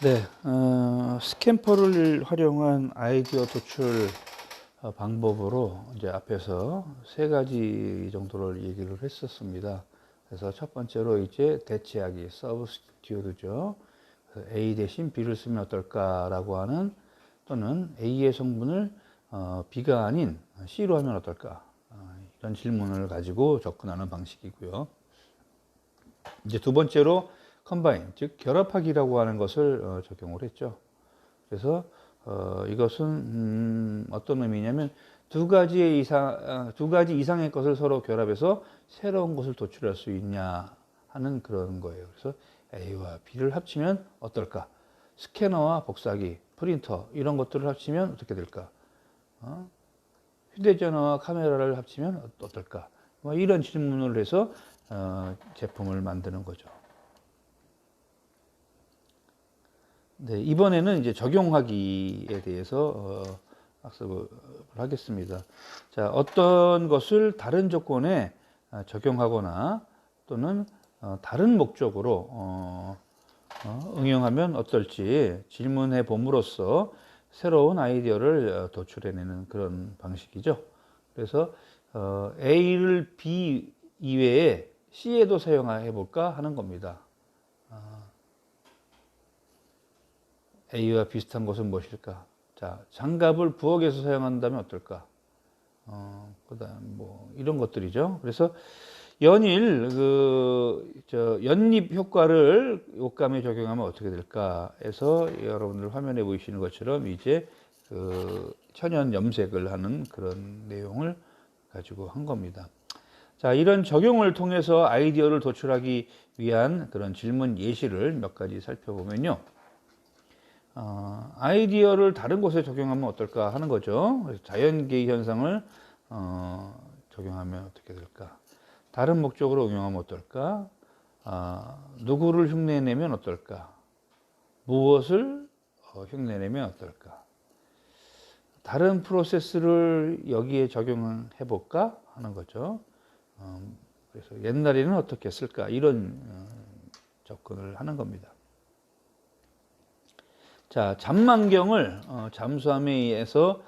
네, 스캠퍼를 활용한 아이디어 도출 방법으로 이제 앞에서 세 가지 정도를 얘기를 했었습니다. 그래서 첫 번째로 이제 대체하기, 서브스티튜트죠. A 대신 B를 쓰면 어떨까라고 하는, 또는 A의 성분을 B가 아닌 C로 하면 어떨까, 이런 질문을 가지고 접근하는 방식이고요. 이제 두 번째로 컴바인, 즉 결합하기라고 하는 것을 적용을 했죠. 그래서 이것은 어떤 의미냐면 두 가지 이상의 것을 서로 결합해서 새로운 것을 도출할 수 있냐 하는 그런 거예요. 그래서 A와 B를 합치면 어떨까? 스캐너와 복사기, 프린터 이런 것들을 합치면 어떻게 될까? 휴대전화와 카메라를 합치면 어떨까? 뭐 이런 질문을 해서 제품을 만드는 거죠. 네, 이번에는 이제 적용하기에 대해서 학습을 하겠습니다. 자, 어떤 것을 다른 조건에 적용하거나 또는 다른 목적으로 응용하면 어떨지 질문해 봄으로써 새로운 아이디어를 도출해내는 그런 방식이죠. 그래서 A를 B 이외에 C에도 사용해 볼까 하는 겁니다. A와 비슷한 것은 무엇일까? 자, 장갑을 부엌에서 사용한다면 어떨까? 그다음 뭐 이런 것들이죠. 그래서 연일 연립 효과를 옷감에 적용하면 어떻게 될까 해서 여러분들 화면에 보이시는 것처럼 이제 천연 염색을 하는 그런 내용을 가지고 한 겁니다. 자, 이런 적용을 통해서 아이디어를 도출하기 위한 그런 질문 예시를 몇 가지 살펴보면요. 아이디어를 다른 곳에 적용하면 어떨까 하는 거죠. 그래서 자연계의 현상을 적용하면 어떻게 될까? 다른 목적으로 응용하면 어떨까? 누구를 흉내내면 어떨까? 무엇을 흉내내면 어떨까? 다른 프로세스를 여기에 적용해 볼까 하는 거죠. 그래서 옛날에는 어떻게 했을까? 이런 접근을 하는 겁니다. 자, 잠만경을 잠수함에 의해서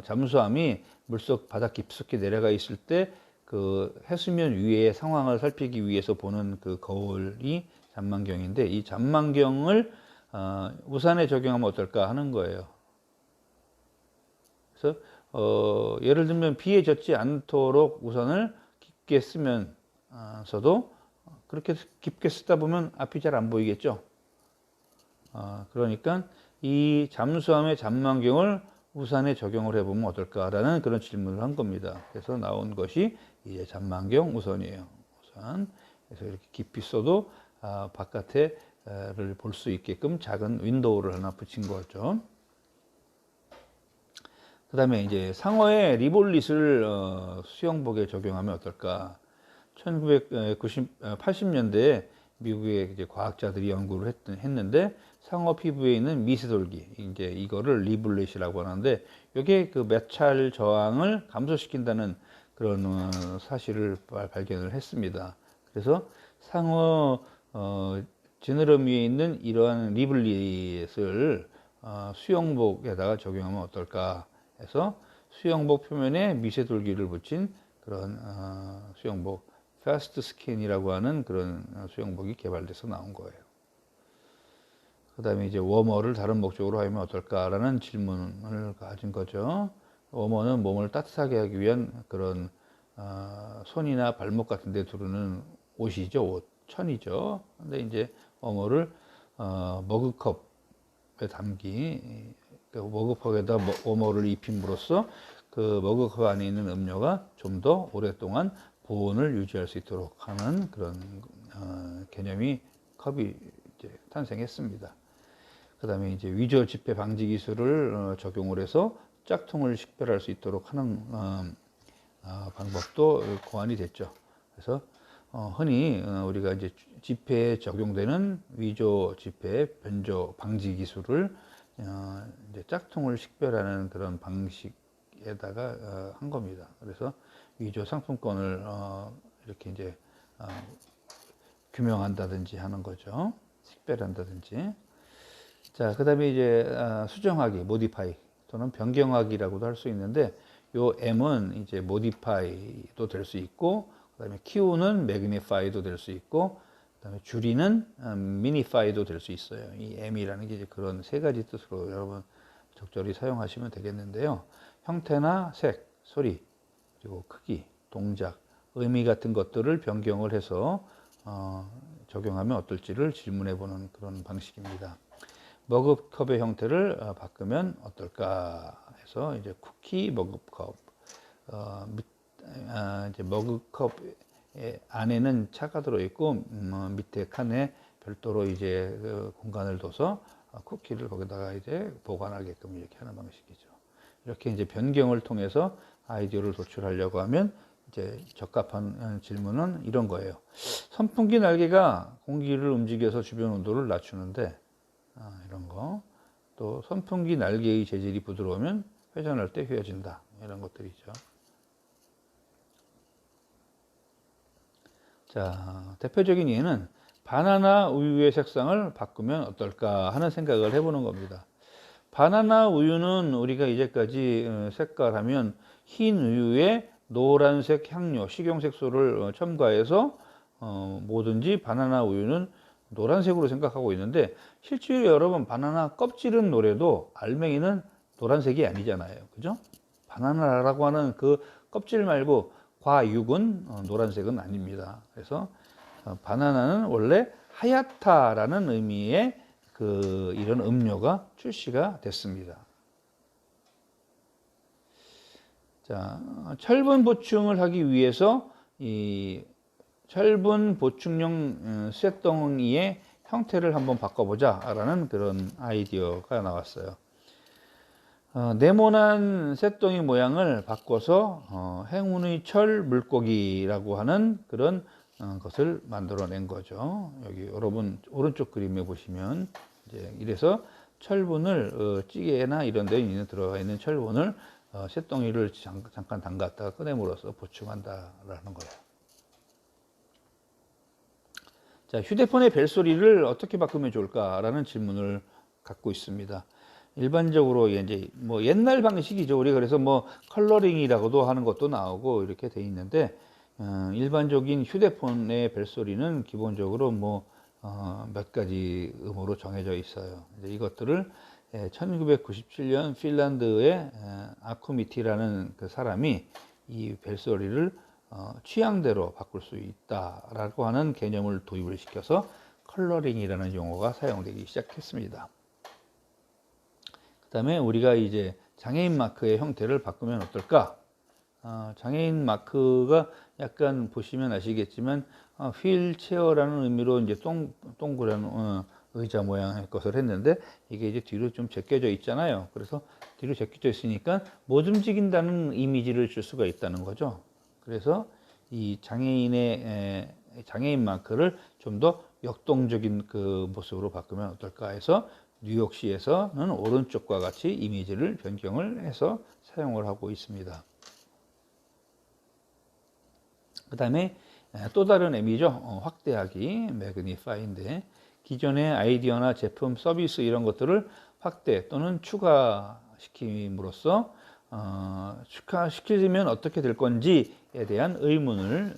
잠수함이 물속 바닥 깊숙이 내려가 있을 때 그 해수면 위의 상황을 살피기 위해서 보는 그 거울이 잠만경인데, 이 잠만경을 우산에 적용하면 어떨까 하는 거예요. 그래서 예를 들면 비에 젖지 않도록 우산을 깊게 쓰면서도 그렇게 깊게 쓰다 보면 앞이 잘 안 보이겠죠. 그러니까 이 잠수함의 잠만경을 우산에 적용을 해보면 어떨까라는 그런 질문을 한 겁니다. 그래서 나온 것이 이제 잠만경 우산이에요. 우산. 그래서 이렇게 깊이 써도 바깥에를 볼 수 있게끔 작은 윈도우를 하나 붙인 거죠. 그 다음에 이제 상어의 리볼릿을 수영복에 적용하면 어떨까? 1980년대에 미국의 이제 과학자들이 연구를 했는데, 상어 피부에 있는 미세돌기, 이제 이거를 리블렛이라고 하는데, 이게 그 메탈 저항을 감소시킨다는 그런 사실을 발견을 했습니다. 그래서 상어 지느러미 위에 있는 이러한 리블렛을 수영복에다가 적용하면 어떨까 해서 수영복 표면에 미세돌기를 붙인 그런 수영복, 패스트 스킨이라고 하는 그런 수영복이 개발돼서 나온 거예요. 그 다음에 이제 워머를 다른 목적으로 하면 어떨까라는 질문을 가진 거죠. 워머는 몸을 따뜻하게 하기 위한 그런 손이나 발목 같은 데 두르는 옷이죠. 옷, 천이죠. 근데 이제 워머를 머그컵에 담기, 그 머그컵에다 워머를 입힘으로써 그 머그컵 안에 있는 음료가 좀 더 오랫동안 보온을 유지할 수 있도록 하는 그런 개념이 컵이 이제 탄생했습니다. 그 다음에 이제 위조 지폐 방지 기술을 적용을 해서 짝퉁을 식별할 수 있도록 하는 방법도 고안이 됐죠. 그래서 흔히 우리가 이제 지폐에 적용되는 위조 지폐 변조 방지 기술을 이제 짝퉁을 식별하는 그런 방식에다가 한 겁니다. 그래서 위조 상품권을 이렇게 이제 규명한다든지 하는 거죠. 식별한다든지. 자, 그다음에 이제 수정하기, modify 또는 변경하기라고도 할 수 있는데 요 M은 이제 modify도 될 수 있고 그다음에 Q는 magnify도 될 수 있고 그다음에 줄이는 minify도 될 수 있어요. 이 M이라는 게 이제 그런 세 가지 뜻으로 여러분 적절히 사용하시면 되겠는데요. 형태나 색, 소리, 그리고 크기, 동작, 의미 같은 것들을 변경을 해서 적용하면 어떨지를 질문해 보는 그런 방식입니다. 머그컵의 형태를 바꾸면 어떨까 해서 이제 쿠키 머그컵, 이제 머그컵 안에는 차가 들어있고 밑에 칸에 별도로 이제 그 공간을 둬서 쿠키를 거기다가 이제 보관하게끔 이렇게 하는 방식이죠. 이렇게 이제 변경을 통해서 아이디어를 도출하려고 하면 이제 적합한 질문은 이런 거예요. 선풍기 날개가 공기를 움직여서 주변 온도를 낮추는데 이런 거. 또 선풍기 날개의 재질이 부드러우면 회전할 때 휘어진다. 이런 것들이죠. 자, 대표적인 예는 바나나 우유의 색상을 바꾸면 어떨까 하는 생각을 해보는 겁니다. 바나나 우유는 우리가 이제까지 색깔하면 흰 우유에 노란색 향료, 식용색소를 첨가해서 뭐든지 바나나 우유는 노란색으로 생각하고 있는데 실제로 여러분 바나나 껍질은 노래도 알맹이는 노란색이 아니잖아요. 그죠? 바나나라고 하는 그 껍질 말고 과육은 노란색은 아닙니다. 그래서 바나나는 원래 하얗다라는 의미의 이런 음료가 출시가 됐습니다. 자, 철분 보충을 하기 위해서 이 철분 보충용 쇳덩이의 형태를 한번 바꿔보자라는 그런 아이디어가 나왔어요. 네모난 쇳덩이 모양을 바꿔서 행운의 철 물고기라고 하는 그런 것을 만들어낸 거죠. 여기 여러분 오른쪽 그림에 보시면 이제 이래서 철분을 찌개나 이런 데 들어가 있는 철분을 쇳덩이를 잠깐 담갔다가 꺼내물어서 보충한다라는 거예요. 자, 휴대폰의 벨소리를 어떻게 바꾸면 좋을까라는 질문을 갖고 있습니다. 일반적으로 이제 뭐 옛날 방식이죠. 우리가 그래서 뭐 컬러링이라고도 하는 것도 나오고 이렇게 돼 있는데 일반적인 휴대폰의 벨소리는 기본적으로 뭐 몇 가지 음으로 정해져 있어요. 이제 이것들을 1997년 핀란드의 아쿠미티라는 그 사람이 이 벨소리를 취향대로 바꿀 수 있다라고 하는 개념을 도입을 시켜서 컬러링이라는 용어가 사용되기 시작했습니다. 그 다음에 우리가 이제 장애인 마크의 형태를 바꾸면 어떨까? 장애인 마크가 약간 보시면 아시겠지만 휠체어라는 의미로 이제 동그란 의자 모양의 것을 했는데 이게 이제 뒤로 좀 제껴져 있잖아요. 그래서 뒤로 제껴져 있으니까 못 움직인다는 이미지를 줄 수가 있다는 거죠. 그래서 이 장애인 마크를 좀 더 역동적인 그 모습으로 바꾸면 어떨까 해서 뉴욕시에서는 오른쪽과 같이 이미지를 변경을 해서 사용을 하고 있습니다. 그 다음에 또 다른 M이죠. 확대하기, 매그니파이인데 기존의 아이디어나 제품, 서비스 이런 것들을 확대 또는 추가시킴으로써 추가시키면 어떻게 될 건지에 대한 의문을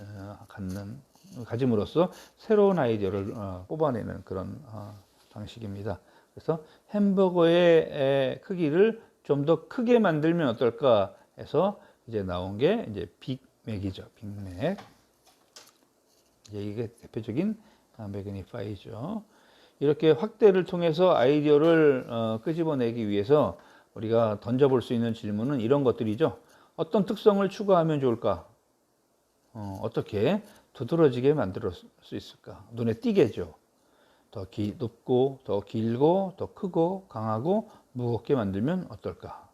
가짐으로써 새로운 아이디어를 뽑아내는 그런 방식입니다. 그래서 햄버거의 크기를 좀 더 크게 만들면 어떨까 해서 이제 나온 게 이제 빅맥이죠. 빅맥. 이제 이게 대표적인 매그니파이죠. 이렇게 확대를 통해서 아이디어를 끄집어내기 위해서 우리가 던져볼 수 있는 질문은 이런 것들이죠. 어떤 특성을 추가하면 좋을까? 어떻게 두드러지게 만들 수 있을까? 눈에 띄게죠. 더 높고, 더 길고, 더 크고, 강하고, 무겁게 만들면 어떨까?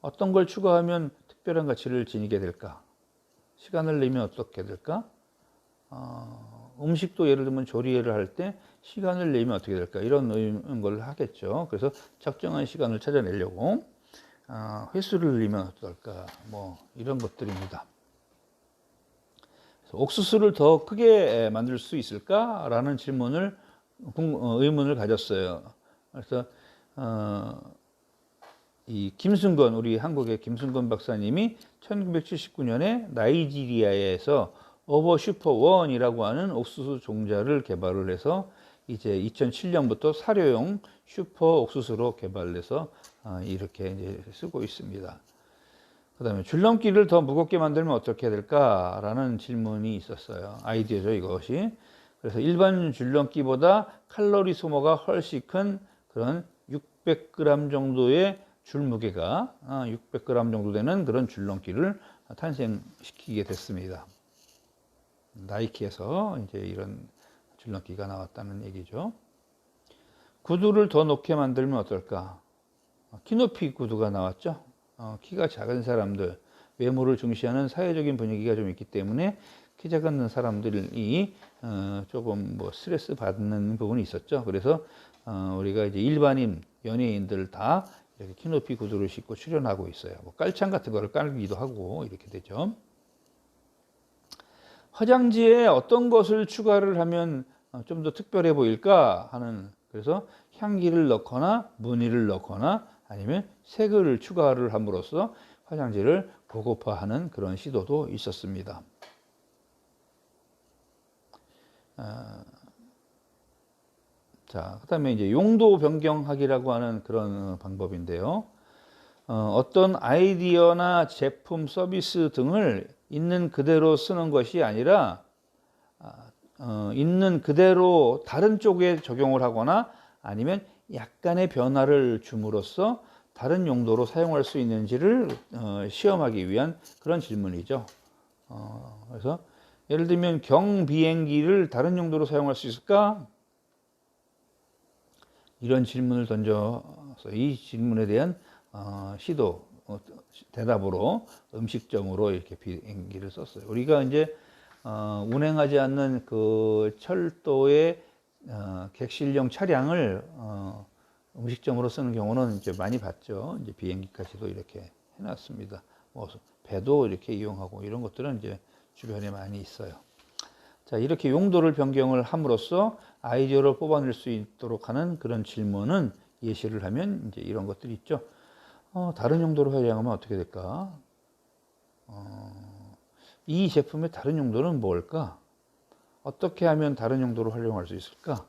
어떤 걸 추가하면 특별한 가치를 지니게 될까? 시간을 내면 어떻게 될까? 음식도 예를 들면 조리를 할 때 시간을 내면 어떻게 될까? 이런 걸 하겠죠. 그래서 적정한 시간을 찾아내려고 횟수를 내면 어떨까? 뭐 이런 것들입니다. 옥수수를 더 크게 만들 수 있을까? 라는 의문을 가졌어요. 그래서 이 김승건, 우리 한국의 김승건 박사님이 1979년에 나이지리아에서 어버 슈퍼1이라고 하는 옥수수 종자를 개발을 해서 이제 2007년부터 사료용 슈퍼 옥수수로 개발해서 이렇게 이제 쓰고 있습니다. 그 다음에 줄넘기를 더 무겁게 만들면 어떻게 될까라는 질문이 있었어요. 아이디어죠, 이것이. 그래서 일반 줄넘기보다 칼로리 소모가 훨씬 큰 그런 600g 정도의 줄 무게가 600g 정도 되는 그런 줄넘기를 탄생시키게 됐습니다. 나이키에서 이제 이런 줄넘기가 나왔다는 얘기죠. 구두를 더 높게 만들면 어떨까? 키높이 구두가 나왔죠. 키가 작은 사람들, 외모를 중시하는 사회적인 분위기가 좀 있기 때문에 키 작은 사람들이 조금 뭐 스트레스 받는 부분이 있었죠. 그래서 우리가 이제 일반인 연예인들 다 이렇게 키높이 구두를 신고 출연하고 있어요. 뭐 깔창 같은 거를 깔기도 하고 이렇게 되죠. 화장지에 어떤 것을 추가를 하면 좀 더 특별해 보일까 하는, 그래서 향기를 넣거나 무늬를 넣거나 아니면 색을 추가를 함으로써 화장지를 고급화하는 그런 시도도 있었습니다. 자, 그다음에 이제 용도 변경하기라고 하는 그런 방법인데요. 어떤 아이디어나 제품, 서비스 등을 있는 그대로 쓰는 것이 아니라 있는 그대로 다른 쪽에 적용을 하거나 아니면 약간의 변화를 줌으로써 다른 용도로 사용할 수 있는지를 시험하기 위한 그런 질문이죠. 그래서 예를 들면 경비행기를 다른 용도로 사용할 수 있을까? 이런 질문을 던져서 이 질문에 대한 시도, 대답으로 음식점으로 이렇게 비행기를 썼어요. 우리가 이제 운행하지 않는 그 철도의 객실용 차량을 음식점으로 쓰는 경우는 이제 많이 봤죠. 이제 비행기까지도 이렇게 해놨습니다. 뭐 배도 이렇게 이용하고 이런 것들은 이제 주변에 많이 있어요. 자, 이렇게 용도를 변경을 함으로써 아이디어를 뽑아낼 수 있도록 하는 그런 질문은 예시를 하면 이제 이런 것들이 있죠. 다른 용도로 활용하면 어떻게 될까? 이 제품의 다른 용도는 뭘까? 어떻게 하면 다른 용도로 활용할 수 있을까?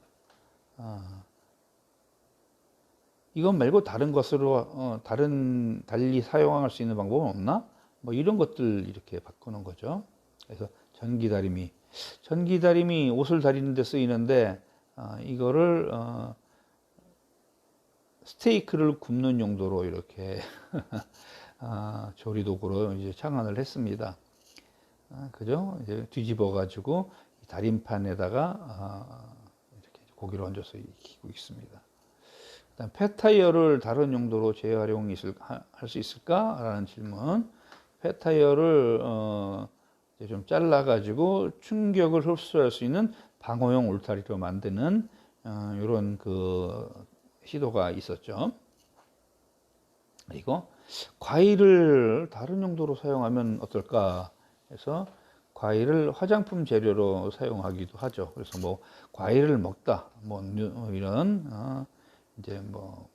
이것 말고 다른 것으로 달리 사용할 수 있는 방법은 없나? 뭐 이런 것들 이렇게 바꾸는 거죠. 그래서 전기다림이 옷을 다리는 데 쓰이는데 이거를 스테이크를 굽는 용도로 이렇게 조리도구로 이제 창안을 했습니다. 그죠? 이제 뒤집어 가지고 다림판에다가 이렇게 고기를 얹어서 익히고 있습니다. 그다음 폐타이어를 다른 용도로 재활용할 수 있을까라는 질문. 폐타이어를 이제 좀 잘라 가지고 충격을 흡수할 수 있는 방호용 울타리로 만드는 이런 그 시도가 있었죠. 그리고 과일을 다른 용도로 사용하면 어떨까 해서 과일을 화장품 재료로 사용하기도 하죠. 그래서 뭐 과일을 먹다 뭐 이런 이제 뭐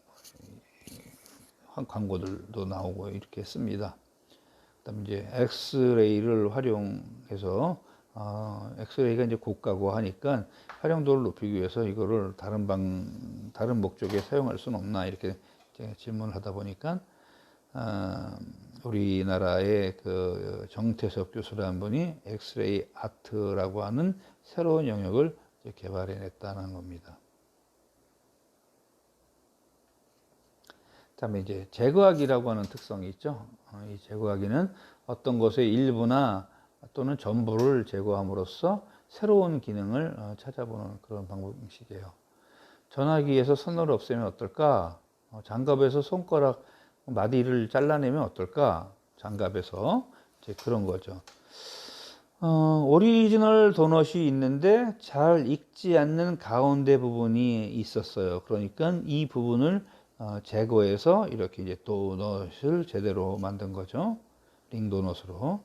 광고들도 나오고 이렇게 했습니다. 그다음에 이제 엑스레이를 활용해서 엑스레이가 이제 고가고 하니까 활용도를 높이기 위해서 이거를 다른 목적에 사용할 수는 없나 이렇게 제가 질문을 하다 보니까 우리나라의 그 정태석 교수라는 분이 엑스레이 아트라고 하는 새로운 영역을 개발해냈다는 겁니다. 그다음에 이제 제거하기라고 하는 특성이 있죠. 이 제거하기는 어떤 것의 일부나 또는 전부를 제거함으로써 새로운 기능을 찾아보는 그런 방식이에요. 전화기에서 선호를 없애면 어떨까? 장갑에서 손가락 마디를 잘라내면 어떨까? 장갑에서 이제 그런 거죠. 오리지널 도넛이 있는데 잘 익지 않는 가운데 부분이 있었어요. 그러니까 이 부분을 제거해서 이렇게 이제 도넛을 제대로 만든 거죠. 링도넛으로.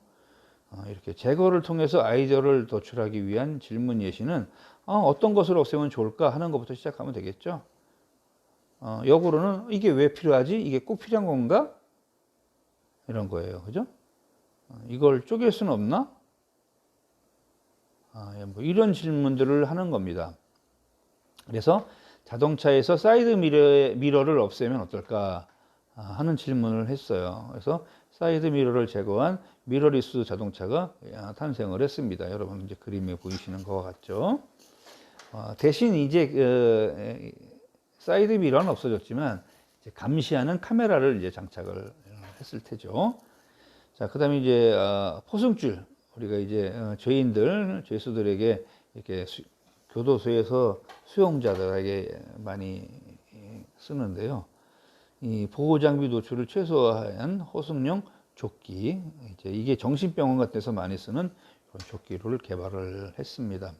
이렇게 제거를 통해서 아이디어를 도출하기 위한 질문 예시는 어떤 것을 없애면 좋을까 하는 것부터 시작하면 되겠죠. 역으로는 이게 왜 필요하지? 이게 꼭 필요한 건가? 이런 거예요. 그죠? 이걸 쪼갤 수는 없나? 예, 뭐 이런 질문들을 하는 겁니다. 그래서 자동차에서 사이드 미러를 없애면 어떨까 하는 질문을 했어요. 그래서 사이드 미러를 제거한 미러리스 자동차가 탄생을 했습니다. 여러분 이제 그림에 보이시는 것과 같죠? 대신 이제 사이드 미러는 없어졌지만 이제 감시하는 카메라를 이제 장착을 했을 테죠. 자, 그다음에 이제 포승줄, 우리가 이제 죄수들에게 이렇게 교도소에서 수용자들에게 많이 쓰는데요. 이 보호 장비 노출을 최소화한 호승용 조끼, 이제 이게 정신병원 같은 데서 많이 쓰는 그런 조끼를 개발을 했습니다.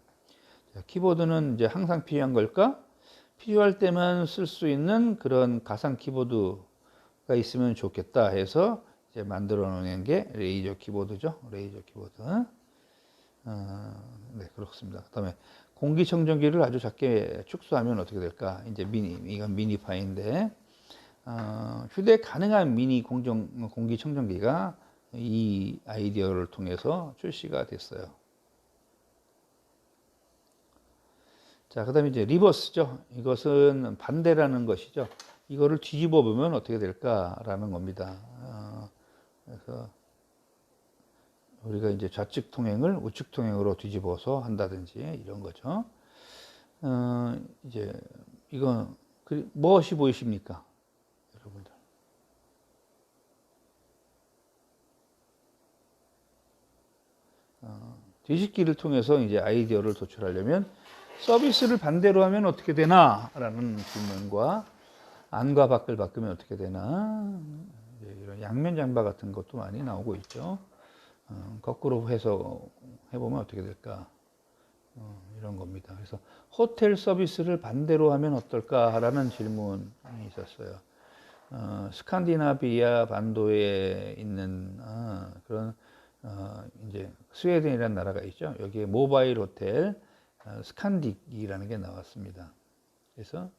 자, 키보드는 이제 항상 필요한 걸까? 필요할 때만 쓸 수 있는 그런 가상 키보드가 있으면 좋겠다 해서 이제 만들어 놓은 게 레이저 키보드죠. 레이저 키보드. 네, 그렇습니다. 그다음에 공기청정기를 아주 작게 축소하면 어떻게 될까? 이제 이건 미니파인데, 휴대 가능한 미니 공기청정기가 이 아이디어를 통해서 출시가 됐어요. 자, 그 다음에 이제 리버스죠. 이것은 반대라는 것이죠. 이거를 뒤집어 보면 어떻게 될까라는 겁니다. 그래서 우리가 이제 좌측 통행을 우측 통행으로 뒤집어서 한다든지 이런 거죠. 이제 이건 무엇이 보이십니까, 여러분들? 뒤집기를 통해서 이제 아이디어를 도출하려면 서비스를 반대로 하면 어떻게 되나라는 질문과 안과 밖을 바꾸면 어떻게 되나, 이런 양면 장바 같은 것도 많이 나오고 있죠. 거꾸로 해보면 어떻게 될까, 이런 겁니다. 그래서 호텔 서비스를 반대로 하면 어떨까라는 질문이 있었어요. 스칸디나비아 반도에 있는 그런 이제 스웨덴이라는 나라가 있죠. 여기에 모바일 호텔 스칸딕이라는 게 나왔습니다. 그래서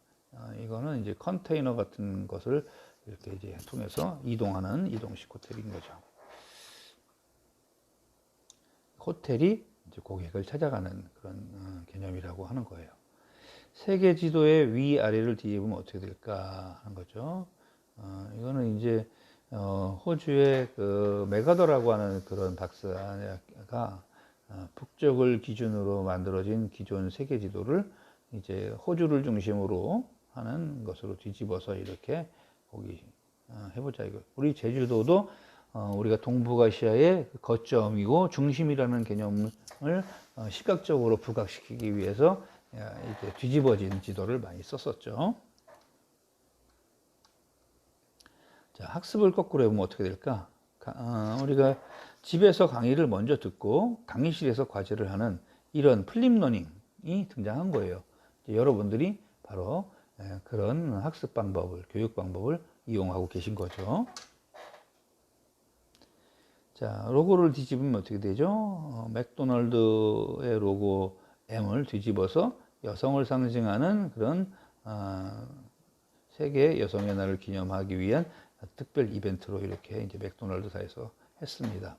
이거는 이제 컨테이너 같은 것을 이렇게 이제 통해서 이동하는 이동식 호텔인 거죠. 호텔이 이제 고객을 찾아가는 그런 개념이라고 하는 거예요. 세계 지도의 위아래를 뒤집으면 어떻게 될까 하는 거죠. 이거는 이제 호주의 그 메가더라고 하는 그런 박사가 북쪽을 기준으로 만들어진 기존 세계 지도를 이제 호주를 중심으로 하는 것으로 뒤집어서 이렇게 보기 해보자 이거. 우리 제주도도 우리가 동북아시아의 거점이고 중심이라는 개념을 시각적으로 부각시키기 위해서 이렇게 뒤집어진 지도를 많이 썼었죠. 자, 학습을 거꾸로 해보면 어떻게 될까? 우리가 집에서 강의를 먼저 듣고 강의실에서 과제를 하는 이런 플립러닝이 등장한 거예요. 여러분들이 바로 그런 학습 방법을, 교육 방법을 이용하고 계신 거죠. 자, 로고를 뒤집으면 어떻게 되죠? 맥도날드의 로고 M을 뒤집어서 여성을 상징하는 그런 세계 여성의 날을 기념하기 위한 특별 이벤트로 이렇게 이제 맥도날드사에서 했습니다.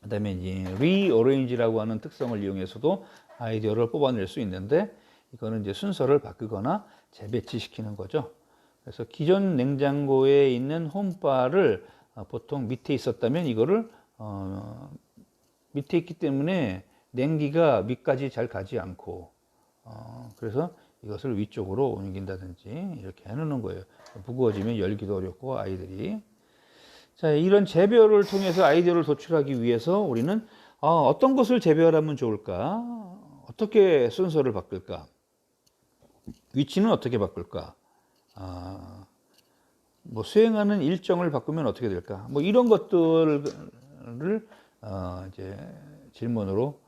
그다음에 이제 리어레인지라고 하는 특성을 이용해서도 아이디어를 뽑아낼 수 있는데, 이거는 이제 순서를 바꾸거나 재배치시키는 거죠. 그래서 기존 냉장고에 있는 홈바를 보통 밑에 있었다면 이거를 밑에 있기 때문에 냉기가 밑까지 잘 가지 않고 그래서 이것을 위쪽으로 옮긴다든지 이렇게 해놓는 거예요. 무거워지면 열기도 어렵고 아이들이. 자, 이런 재배열을 통해서 아이디어를 도출하기 위해서 우리는 어떤 것을 재배열하면 좋을까? 어떻게 순서를 바꿀까? 위치는 어떻게 바꿀까? 뭐 수행하는 일정을 바꾸면 어떻게 될까? 뭐 이런 것들을 이제 질문으로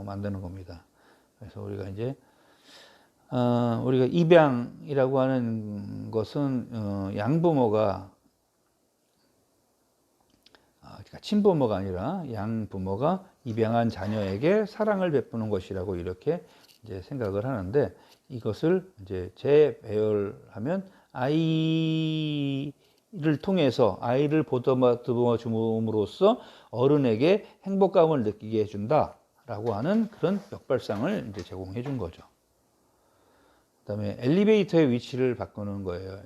만드는 겁니다. 그래서 우리가 이제 우리가 입양이라고 하는 것은 양부모가 그러니까 친부모가 아니라 양부모가 입양한 자녀에게 사랑을 베푸는 것이라고 이렇게 이제 생각을 하는데 이것을 이제 재배열하면 아이를 통해서 아이를 보듬어 줌으로써 어른에게 행복감을 느끼게 해준다라고 하는 그런 역발상을 이제 제공해 준 거죠. 그다음에 엘리베이터의 위치를 바꾸는 거예요.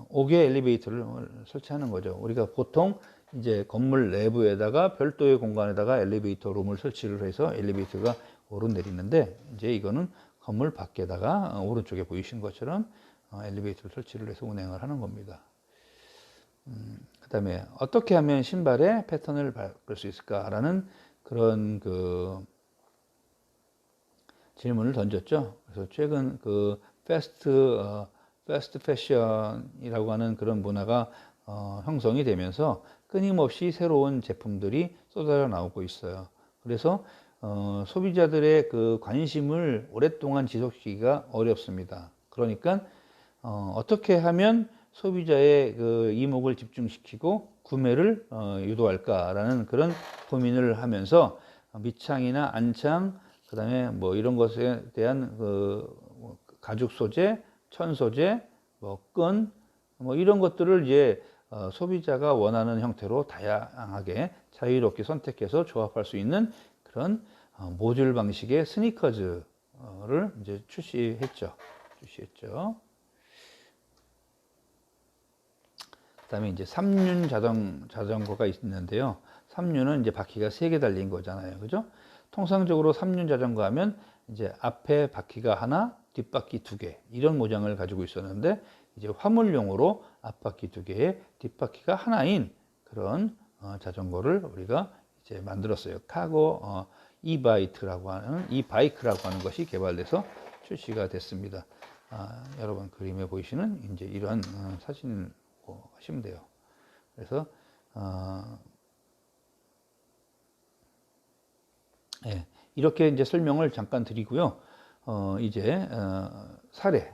5개 엘리베이터를 설치하는 거죠. 우리가 보통 이제 건물 내부에다가 별도의 공간에다가 엘리베이터 룸을 설치를 해서 엘리베이터가 오르내리는데 이제 이거는 건물 밖에다가 오른쪽에 보이신 것처럼 엘리베이터를 설치를 해서 운행을 하는 겁니다. 그다음에 어떻게 하면 신발의 패턴을 바꿀 수 있을까라는 그런 그 질문을 던졌죠. 그래서 최근 그 패스트 패션이라고 하는 그런 문화가 형성이 되면서 끊임없이 새로운 제품들이 쏟아져 나오고 있어요. 그래서 소비자들의 그 관심을 오랫동안 지속시키기가 어렵습니다. 그러니까 어떻게 하면 소비자의 그 이목을 집중시키고 구매를 유도할까라는 그런 고민을 하면서 밑창이나 안창, 그다음에 뭐 이런 것에 대한 그 가죽 소재, 천 소재, 뭐 끈, 뭐 이런 것들을 이제 소비자가 원하는 형태로 다양하게 자유롭게 선택해서 조합할 수 있는 그런 모듈 방식의 스니커즈를 이제 출시했죠. 그다음에 이제 3륜 자전거가 있는데요. 3륜은 이제 바퀴가 3개 달린 거잖아요. 그죠? 통상적으로 3륜 자전거 하면 이제 앞에 바퀴가 하나, 뒷바퀴 2개 이런 모양을 가지고 있었는데 이제 화물용으로 앞바퀴 2개에 뒷바퀴가 하나인 그런 자전거를 우리가 이제 만들었어요. 카고 이바이크라고 하는 것이 개발돼서 출시가 됐습니다. 여러분 그림에 보이시는 이제 이런 사진을 하시면 돼요. 그래서 예, 이렇게 이제 설명을 잠깐 드리고요. 이제 사례,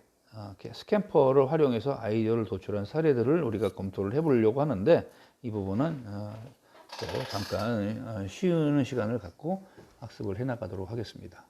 스캠퍼를 활용해서 아이디어를 도출한 사례들을 우리가 검토를 해보려고 하는데 이 부분은 또 잠깐 쉬는 시간을 갖고 학습을 해나가도록 하겠습니다.